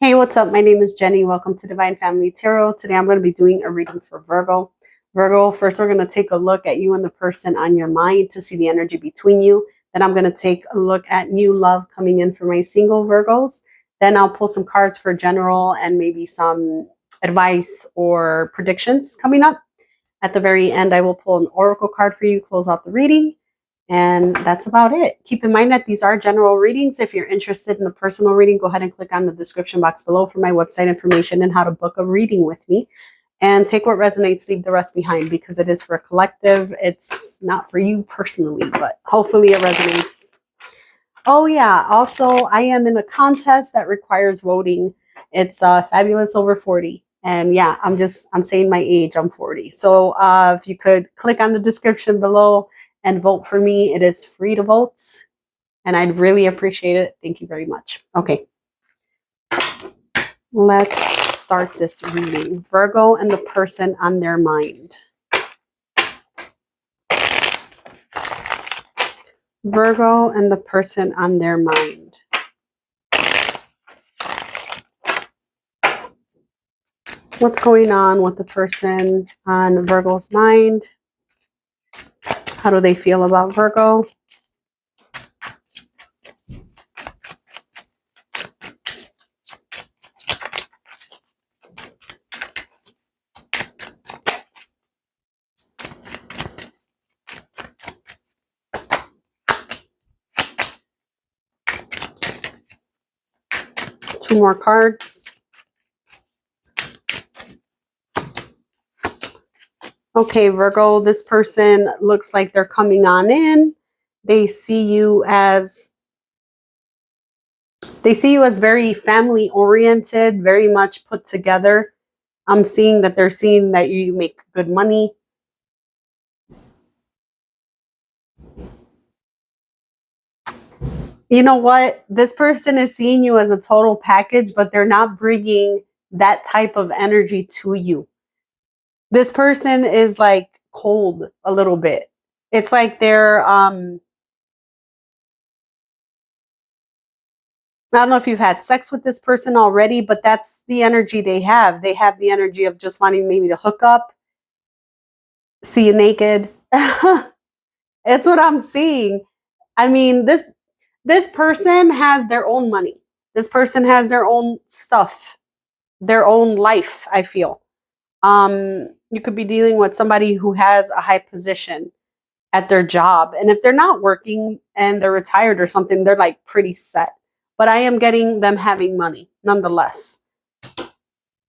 Hey, what's up? My name is Jenny. Welcome to Divine Family Tarot. Today I'm going to be doing a reading for Virgo. Virgo, first we're going to take a look at you and the person on your mind to see the energy between you. Then I'm going to take a look at new love coming in for my single Virgos. Then I'll pull some cards for general and maybe some advice or predictions coming up. At the very end, I will pull an oracle card for you, close out the reading. And that's about it. Keep in mind that these are general readings. If you're interested in a personal reading, go ahead and click on the description box below for my website information and how to book a reading with me. And take what resonates, leave the rest behind, because it is for a collective. It's not for you personally, but hopefully it resonates. Oh yeah, also I am in a contest that requires voting. It's Fabulous Over 40. And yeah, I'm saying my age, I'm 40. So if you could click on the description below and vote for me. It is free to vote, and I'd really appreciate it. Thank you very much. Okay, let's start this reading. Virgo and the person on their mind. Virgo and the person on their mind. What's going on with the person on Virgo's mind? How do they feel about Virgo? Two more cards. Okay, Virgo, this person looks like they're coming on in. They see you as very family oriented, very much put together. I'm seeing that they're seeing that you make good money. You know what? This person is seeing you as a total package, but they're not bringing that type of energy to you. This person is like cold a little bit. It's like they're, I don't know if you've had sex with this person already, but that's the energy they have. They have the energy of just wanting maybe to hook up, see you naked. It's what I'm seeing. I mean, this person has their own money. This person has their own stuff, their own life, I feel. You could be dealing with somebody who has a high position at their job. And if they're not working and they're retired or something, they're like pretty set. But I am getting them having money nonetheless.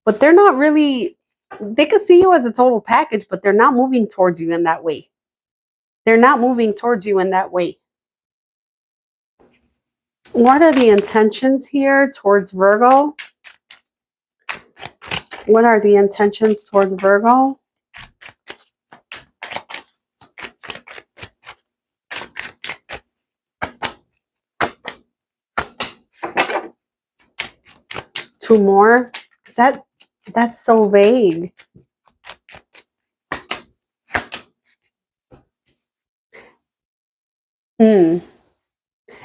But they're not really, they could see you as a total package, but they're not moving towards you in that way. They're not moving towards you in that way. What are the intentions here towards Virgo? What are the intentions towards Virgo? Two more? That's so vague.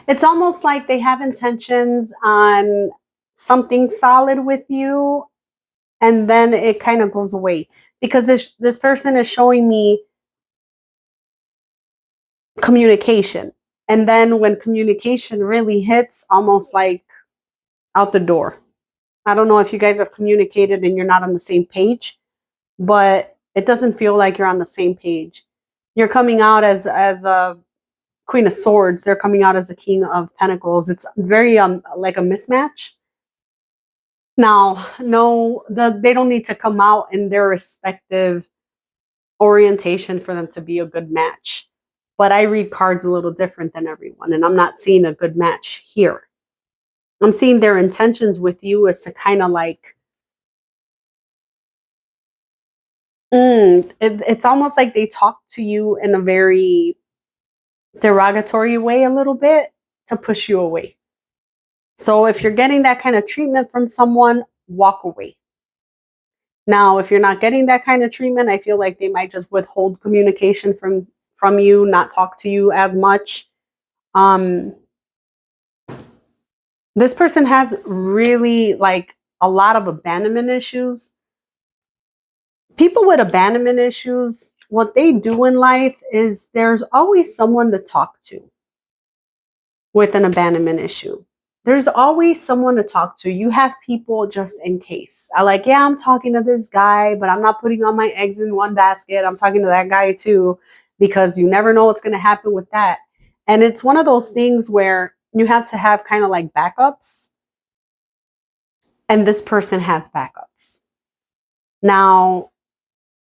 It's almost like they have intentions on something solid with you, and then it kind of goes away, because this person is showing me communication. And then when communication really hits, almost like out the door. I don't know if you guys have communicated and you're not on the same page, but it doesn't feel like you're on the same page. You're coming out as a Queen of Swords. They're coming out as a King of Pentacles. It's very like a mismatch. Now, no, they don't need to come out in their respective orientation for them to be a good match. But I read cards a little different than everyone, and I'm not seeing a good match here. I'm seeing their intentions with you is to kind of like, it's almost like they talk to you in a very derogatory way a little bit to push you away. So if you're getting that kind of treatment from someone, walk away. Now, if you're not getting that kind of treatment, I feel like they might just withhold communication from you, not talk to you as much. This person has really like a lot of abandonment issues. People with abandonment issues, what they do in life is there's always someone to talk to with an abandonment issue. There's always someone to talk to. You have people just in case. Yeah, I'm talking to this guy, but I'm not putting all my eggs in one basket. I'm talking to that guy too, because you never know what's going to happen with that. And it's one of those things where you have to have kind of like backups. And this person has backups. Now,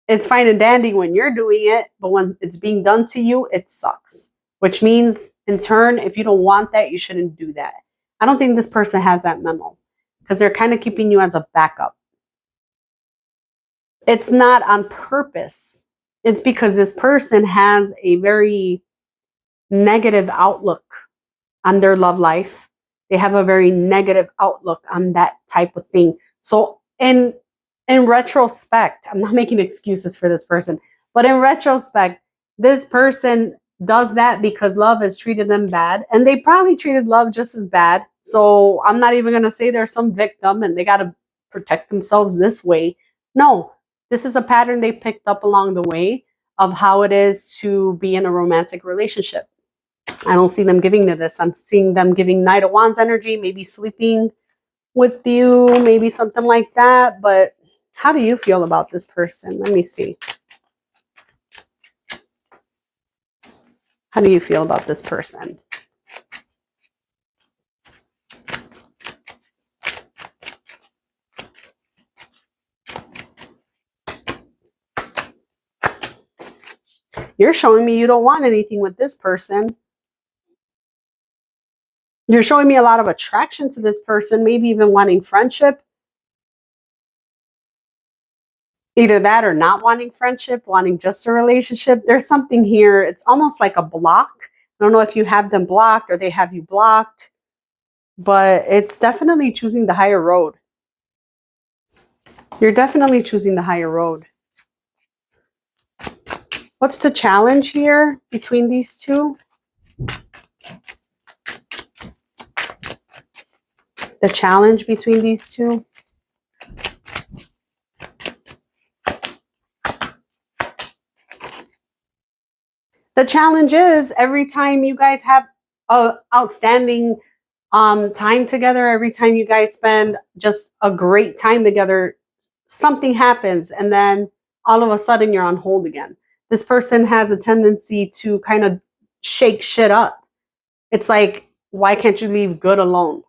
it's fine and dandy when you're doing it, but when it's being done to you, it sucks. Which means, in turn, if you don't want that, you shouldn't do that. I don't think this person has that memo because they're kind of keeping you as a backup. It's not on purpose. It's because this person has a very negative outlook on their love life. They have a very negative outlook on that type of thing. So in retrospect, I'm not making excuses for this person, but in retrospect, this person does that because love has treated them bad, and they probably treated love just as bad. So I'm not even going to say they're some victim and they got to protect themselves this way. No, this is a pattern they picked up along the way of how it is to be in a romantic relationship. I don't see them giving to this. I'm seeing them giving Knight of Wands energy, maybe sleeping with you, maybe something like that. But how do you feel about this person? Let me see. How do you feel about this person? You're showing me you don't want anything with this person. You're showing me a lot of attraction to this person, maybe even wanting friendship. Either that or not wanting friendship, wanting just a relationship. There's something here. It's almost like a block. I don't know if you have them blocked or they have you blocked, but it's definitely choosing the higher road. You're definitely choosing the higher road. What's the challenge here between these two? The challenge between these two? The challenge is every time you guys have a outstanding time together, every time you guys spend just a great time together, something happens and then all of a sudden you're on hold again. This person has a tendency to kind of shake shit up. It's like, why can't you leave good alone?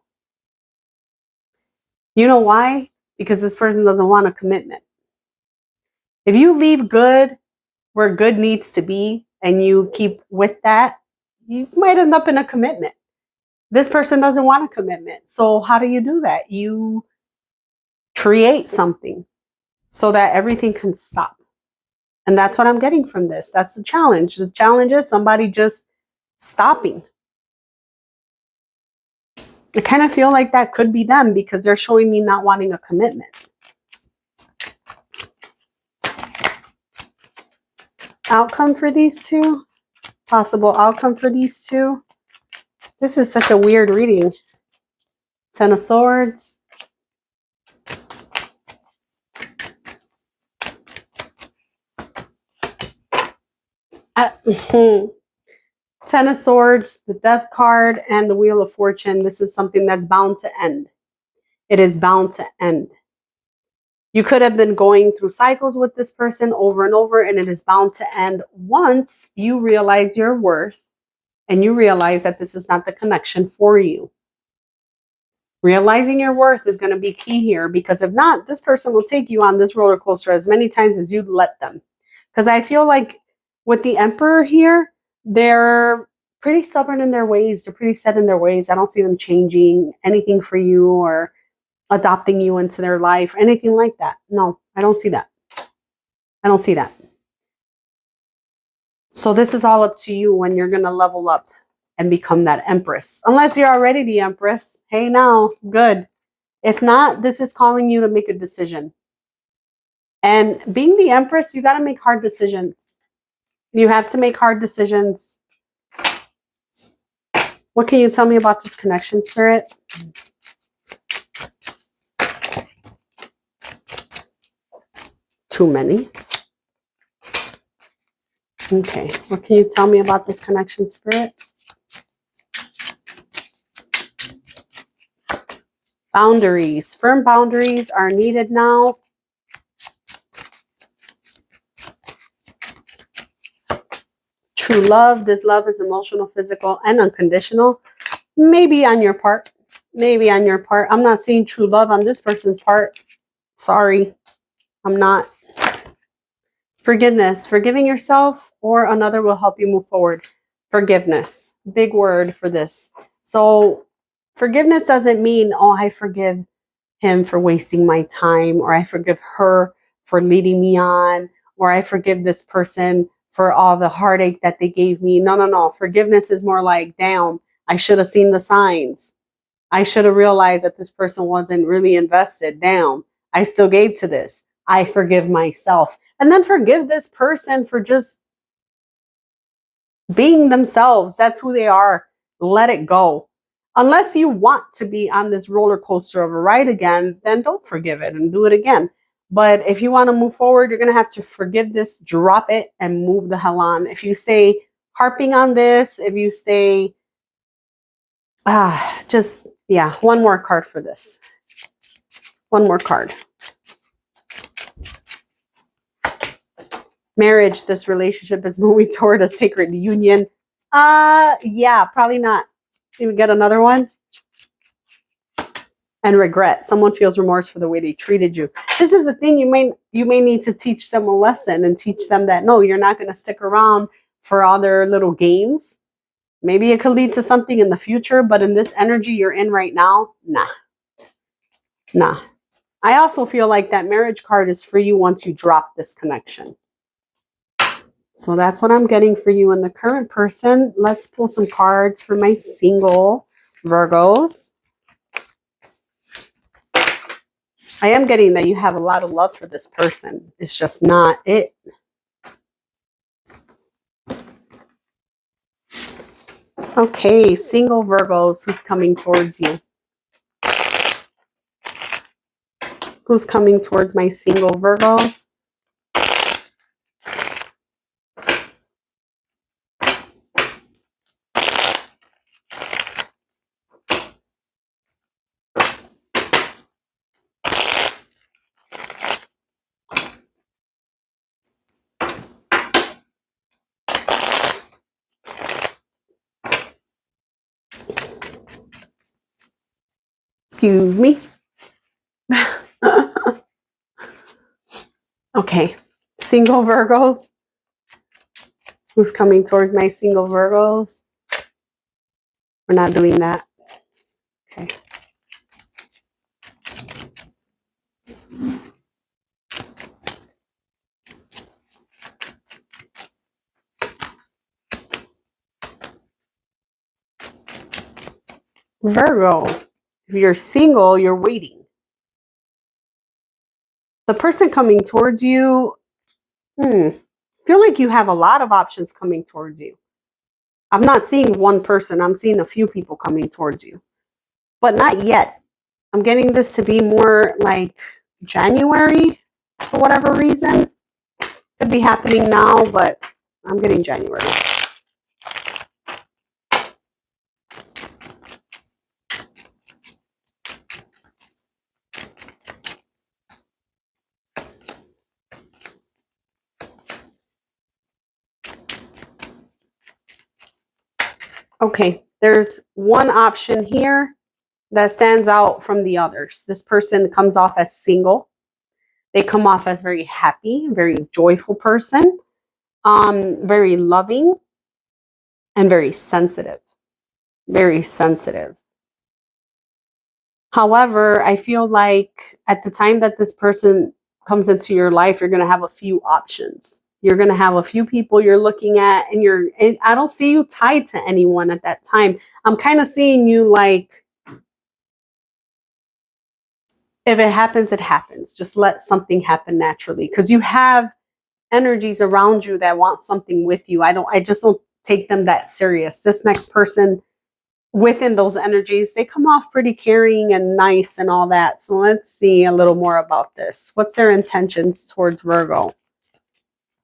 You know why? Because this person doesn't want a commitment. If you leave good where good needs to be and you keep with that, you might end up in a commitment. This person doesn't want a commitment. So how do you do that? You create something so that everything can stop. And that's what I'm getting from this. That's the challenge. The challenge is somebody just stopping. I kind of feel like that could be them because they're showing me not wanting a commitment. Outcome for these two? Possible outcome for these two? This is such a weird reading. Ten of Swords. Ten of Swords, the Death card, and the Wheel of Fortune. This is something that's bound to end. It is bound to end. You could have been going through cycles with this person over and over, and it is bound to end once you realize your worth and you realize that this is not the connection for you. Realizing your worth is going to be key here, because if not, this person will take you on this roller coaster as many times as you let them. Because I feel like with the Emperor here, they're pretty stubborn in their ways. They're pretty set in their ways. I don't see them changing anything for you or adopting you into their life, anything like that. No, I don't see that. I don't see that. So this is all up to you when you're going to level up and become that Empress. Unless you're already the Empress. Hey, now, good. If not, this is calling you to make a decision. And being the Empress, you got to make hard decisions. You have to make hard decisions. What can you tell me about this connection, Spirit? Too many. Okay, what can you tell me about this connection, Spirit? Boundaries. Firm boundaries are needed now. True love. This love is emotional, physical, and unconditional. Maybe on your part. Maybe on your part. I'm not seeing true love on this person's part. Sorry. I'm not. Forgiveness. Forgiving yourself or another will help you move forward. Forgiveness. Big word for this. So forgiveness doesn't mean, oh, I forgive him for wasting my time, or I forgive her for leading me on, or I forgive this person for all the heartache that they gave me. No, no, no. Forgiveness is more like, damn, I should have seen the signs. I should have realized that this person wasn't really invested. Damn, I still gave to this. I forgive myself. And then forgive this person for just being themselves. That's who they are. Let it go. Unless you want to be on this roller coaster of a ride again, then don't forgive it and do it again. But if you want to move forward, you're going to have to forgive this, drop it, and move the hell on. If you stay harping on this, if you stay, one more card for this. One more card. Marriage, this relationship is moving toward a sacred union. Yeah, probably not. You get another one. And regret. Someone feels remorse for the way they treated you. This is the thing. You may need to teach them a lesson and teach them that, no, you're not going to stick around for all their little games. Maybe it could lead to something in the future, but in this energy you're in right now, nah. I also feel like that marriage card is for you once you drop this connection. So that's what I'm getting for you and the current person. Let's pull some cards for my single Virgos. I am getting that you have a lot of love for this person. It's just not it. Okay, single Virgos, who's coming towards you? Who's coming towards my single Virgos? Excuse me. Okay, single Virgos. Who's coming towards my single Virgos? We're not doing that. Okay. Virgo, if you're single, you're waiting. The person coming towards you, feel like you have a lot of options coming towards you. I'm not seeing one person. I'm seeing a few people coming towards you, but not yet. I'm getting this to be more like January for whatever reason. Could be happening now, but I'm getting January. Okay, there's one option here that stands out from the others. This person comes off as single. They come off as very happy, very joyful person, very loving, and very sensitive. Very sensitive. However, I feel like at the time that this person comes into your life, you're going to have a few options. You're going to have a few people you're looking at, and I don't see you tied to anyone at that time. I'm kind of seeing you like, if it happens, it happens. Just let something happen naturally, because you have energies around you that want something with you. I just don't take them that serious. This next person within those energies, they come off pretty caring and nice and all that. So let's see a little more about this. What's their intentions towards Virgo?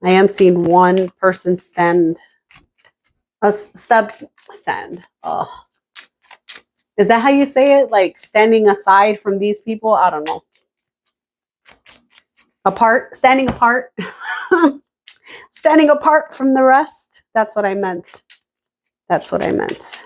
I am seeing one person stand. Oh, is that how you say it? Like standing aside from these people? I don't know. Standing apart. Standing apart from the rest. That's what I meant. That's what I meant.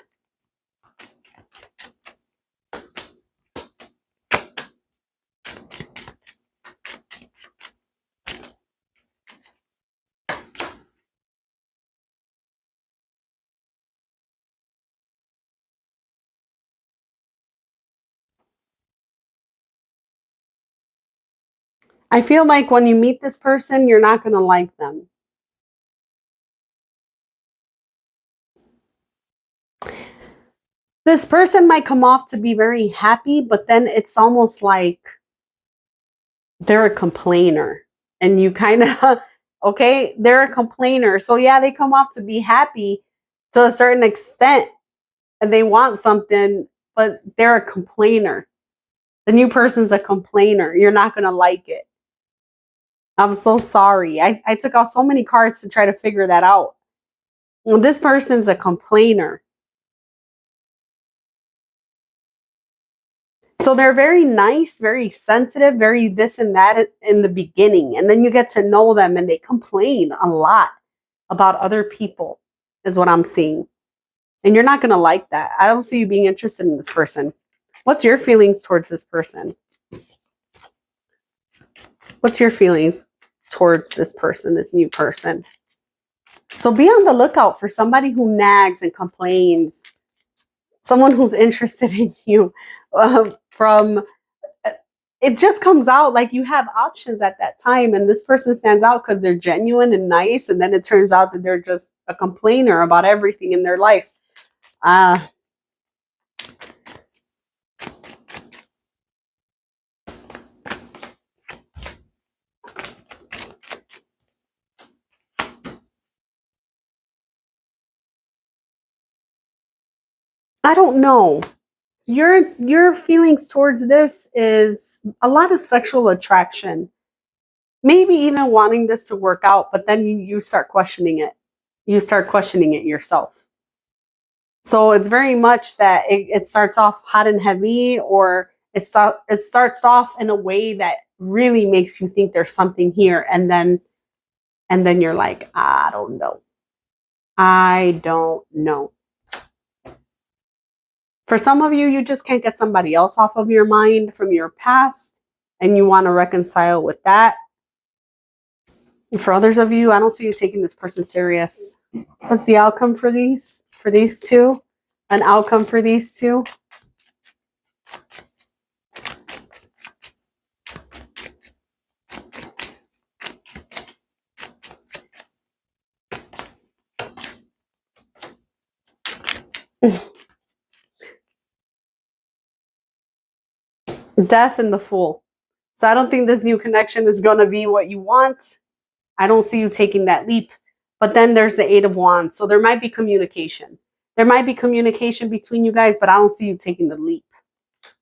I feel like when you meet this person, you're not going to like them. This person might come off to be very happy, but then it's almost like they're a complainer. And you kind of, okay, they're a complainer. So yeah, they come off to be happy to a certain extent and they want something, but they're a complainer. The new person's a complainer. You're not going to like it. I'm so sorry. I took out so many cards to try to figure that out. Well, this person's a complainer. So they're very nice, very sensitive, very this and that in the beginning. And then you get to know them and they complain a lot about other people is what I'm seeing. And you're not going to like that. I don't see you being interested in this person. What's your feelings towards this person? What's your feelings towards this person, this new person? So be on the lookout for somebody who nags and complains. Someone who's interested in you. It just comes out like you have options at that time. And this person stands out because they're genuine and nice. And then it turns out that they're just a complainer about everything in their life. I don't know. Your feelings towards this is a lot of sexual attraction. Maybe even wanting this to work out, but then you start questioning it. You start questioning it yourself. So it's very much that it starts off hot and heavy, or it starts off in a way that really makes you think there's something here, and then you're like, I don't know. I don't know. For some of you, you just can't get somebody else off of your mind from your past, and you want to reconcile with that. And for others of you, I don't see you taking this person serious. What's the outcome for these two? An outcome for these two? Death and the Fool. So I don't think this new connection is going to be what you want. I don't see you taking that leap. But then there's the Eight of Wands. So there might be communication. There might be communication between you guys, but I don't see you taking the leap.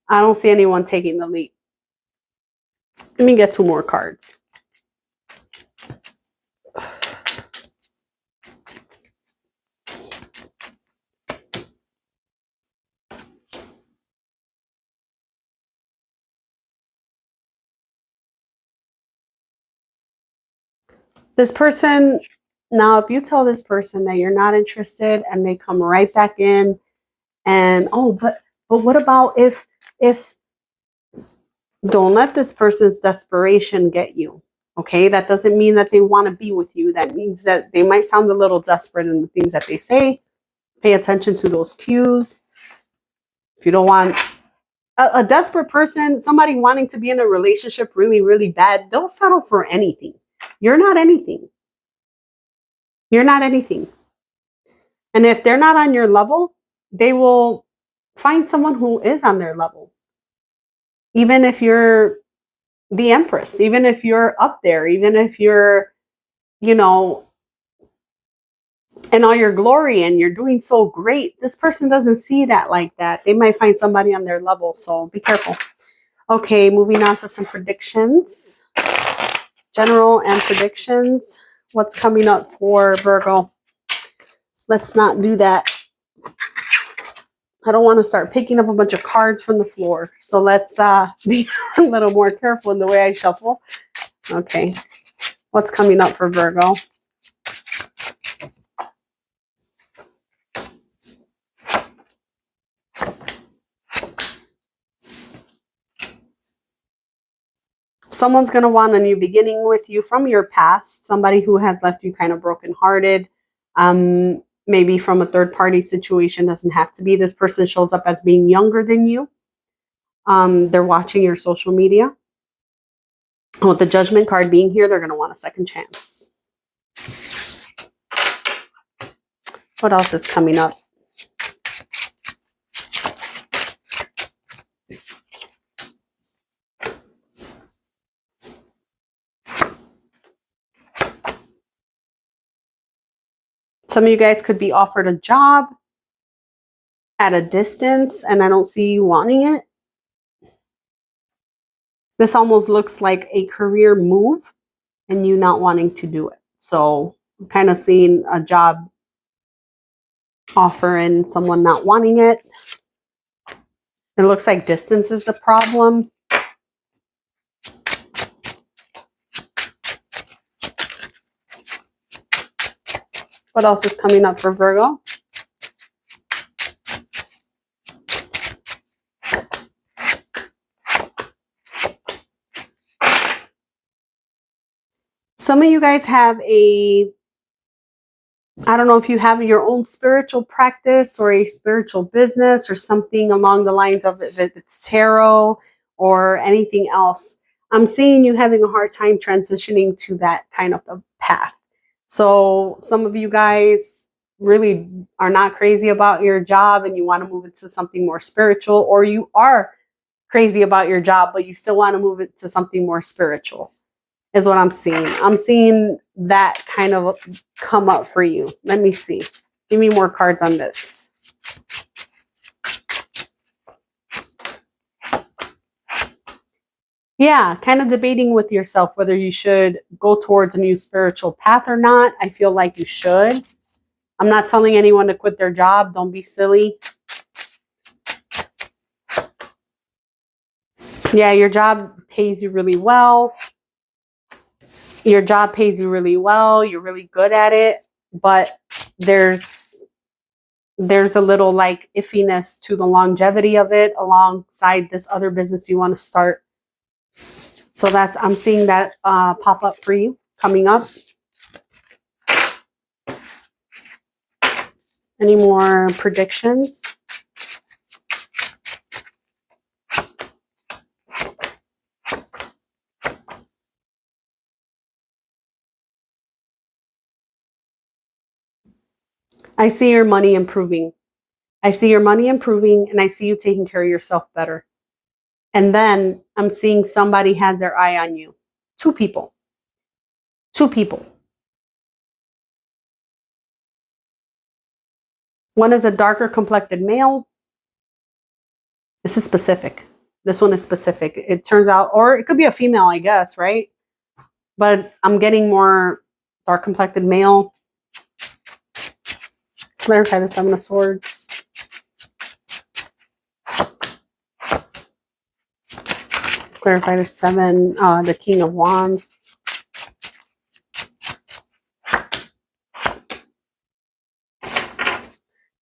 I don't see anyone taking the leap. Let me get two more cards. This person, now if you tell this person that you're not interested and they come right back in and, oh, but what about if, don't let this person's desperation get you. Okay, that doesn't mean that they want to be with you. That means that they might sound a little desperate in the things that they say. Pay attention to those cues. If you don't want a desperate person, somebody wanting to be in a relationship really, really bad, they'll settle for anything. You're not anything. You're not anything. And if they're not on your level, they will find someone who is on their level. Even if you're the Empress, even if you're up there, even if you're, you know, and all your glory and you're doing so great. This person doesn't see that like that. They might find somebody on their level, so be careful. Okay, moving on to some predictions. General and predictions. What's coming up for Virgo? Let's not do that. I don't want to start picking up a bunch of cards from the floor. So let's be a little more careful in the way I shuffle. Okay. What's coming up for Virgo? Someone's going to want a new beginning with you from your past. Somebody who has left you kind of brokenhearted. Maybe from a third-party situation. Doesn't have to be. This person shows up as being younger than you. They're watching your social media. With the Judgment card being here, they're going to want a second chance. What else is coming up? Some of you guys could be offered a job at a distance, and I don't see you wanting it. This almost looks like a career move and you not wanting to do it. So I'm kind of seeing a job offer and someone not wanting it. It looks like distance is the problem. What else is coming up for Virgo? Some of you guys have I don't know if you have your own spiritual practice or a spiritual business or something along the lines of if it's tarot or anything else. I'm seeing you having a hard time transitioning to that kind of a path. So some of you guys really are not crazy about your job and you want to move into something more spiritual, or you are crazy about your job, but you still want to move it to something more spiritual is what I'm seeing. I'm seeing that kind of come up for you. Let me see. Give me more cards on this. Yeah, kind of debating with yourself whether you should go towards a new spiritual path or not. I feel like you should. I'm not telling anyone to quit their job. Don't be silly. Yeah, your job pays you really well. Your job pays you really well. You're really good at it. But there's a little like iffiness to the longevity of it alongside this other business you want to start. So I'm seeing that pop up for you coming up. Any more predictions? I see your money improving. I see your money improving, and I see you taking care of yourself better. And then I'm seeing somebody has their eye on you. Two people. One is a darker complected male. This is specific. This one is specific. It turns out, or it could be a female, I guess, right? But I'm getting more dark complected male. Clarify the Seven of Swords. Clarify the King of Wands.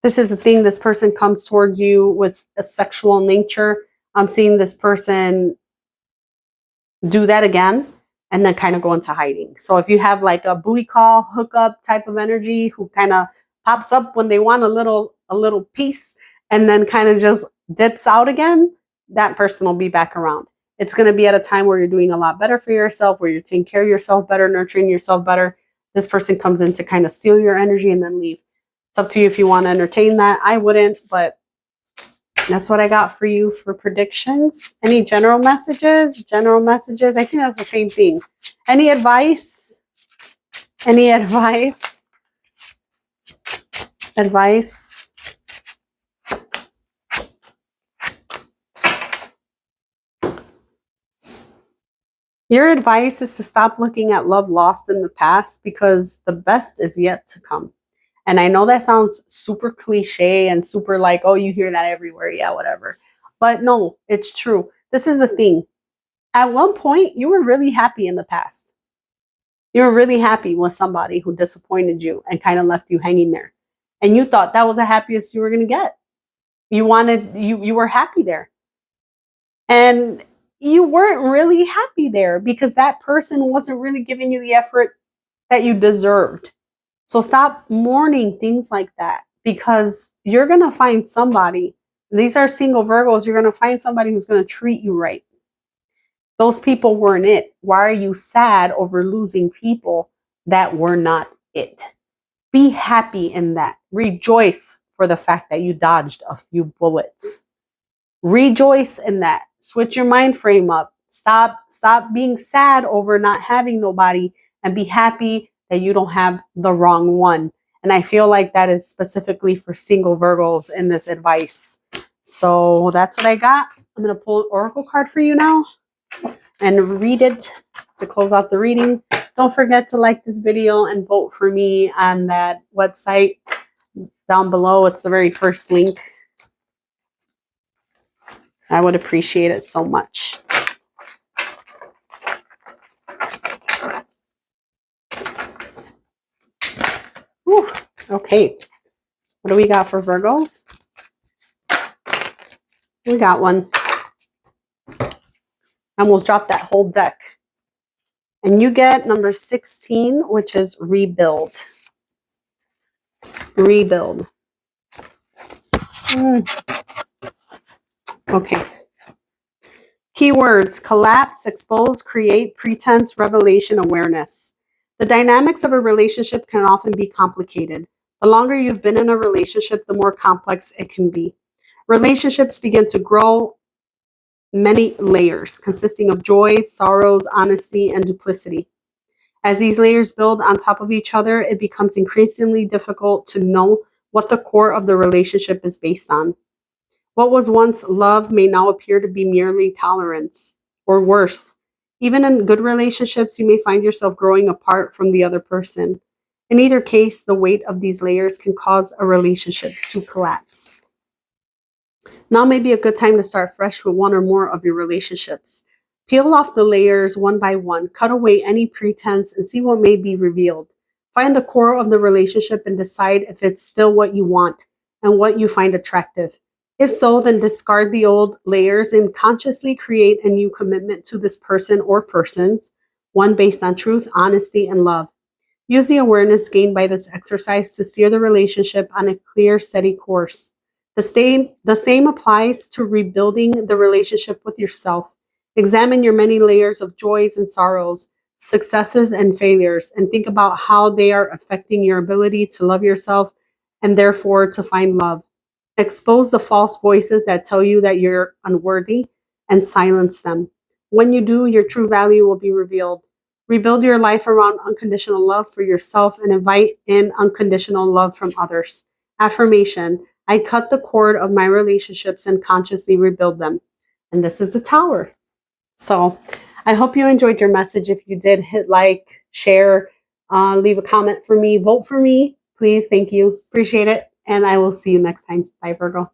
This is the thing. This person comes towards you with a sexual nature. I'm seeing this person do that again and then kind of go into hiding. So if you have like a booty call, hookup type of energy who kind of pops up when they want a little piece and then kind of just dips out again, that person will be back around. It's going to be at a time where you're doing a lot better for yourself, where you're taking care of yourself better, nurturing yourself better. This person comes in to kind of steal your energy and then leave. It's up to you if you want to entertain that. I wouldn't, but that's what I got for you for predictions. Any general messages? General messages. I think that's the same thing. Any advice? Any advice? Advice. Your advice is to stop looking at love lost in the past because the best is yet to come. And I know that sounds super cliche and super like, oh, you hear that everywhere. Yeah, whatever. But no, it's true. This is the thing. At one point, you were really happy in the past. You were really happy with somebody who disappointed you and kind of left you hanging there. And you thought that was the happiest you were going to get. You were happy there. And you weren't really happy there because that person wasn't really giving you the effort that you deserved. So stop mourning things like that because you're going to find somebody. These are single Virgos. You're going to find somebody who's going to treat you right. Those people weren't it. Why are you sad over losing people that were not it? Be happy in that. Rejoice for the fact that you dodged a few bullets. Rejoice in that. Switch your mind frame up. Stop being sad over not having nobody and be happy that you don't have the wrong one. And I feel like that is specifically for single Virgos in this advice. So that's what I got. I'm going to pull an oracle card for you now and read it to close out the reading. Don't forget to like this video and vote for me on that website down below. It's the very first link. I would appreciate it so much. Whew. Okay. What do we got for Virgos? We got one. I almost dropped that whole deck. And you get number 16, which is rebuild. Rebuild. Okay. Keywords: collapse, expose, create, pretense, revelation, awareness. The dynamics of a relationship can often be complicated. The longer you've been in a relationship, the more complex it can be. Relationships begin to grow many layers, consisting of joys, sorrows, honesty, and duplicity. As these layers build on top of each other, it becomes increasingly difficult to know what the core of the relationship is based on. What was once love may now appear to be merely tolerance, or worse. Even in good relationships, you may find yourself growing apart from the other person. In either case, the weight of these layers can cause a relationship to collapse. Now may be a good time to start fresh with one or more of your relationships. Peel off the layers one by one, cut away any pretense, and see what may be revealed. Find the core of the relationship and decide if it's still what you want and what you find attractive. If so, then discard the old layers and consciously create a new commitment to this person or persons, one based on truth, honesty, and love. Use the awareness gained by this exercise to steer the relationship on a clear, steady course. The same applies to rebuilding the relationship with yourself. Examine your many layers of joys and sorrows, successes and failures, and think about how they are affecting your ability to love yourself and therefore to find love. Expose the false voices that tell you that you're unworthy and silence them. When you do, your true value will be revealed. Rebuild your life around unconditional love for yourself and invite in unconditional love from others. Affirmation: I cut the cord of my relationships and consciously rebuild them. And this is the Tower. So I hope you enjoyed your message. If you did, hit like, share, leave a comment for me, vote for me, please. Thank you. Appreciate it. And I will see you next time. Bye, Virgo.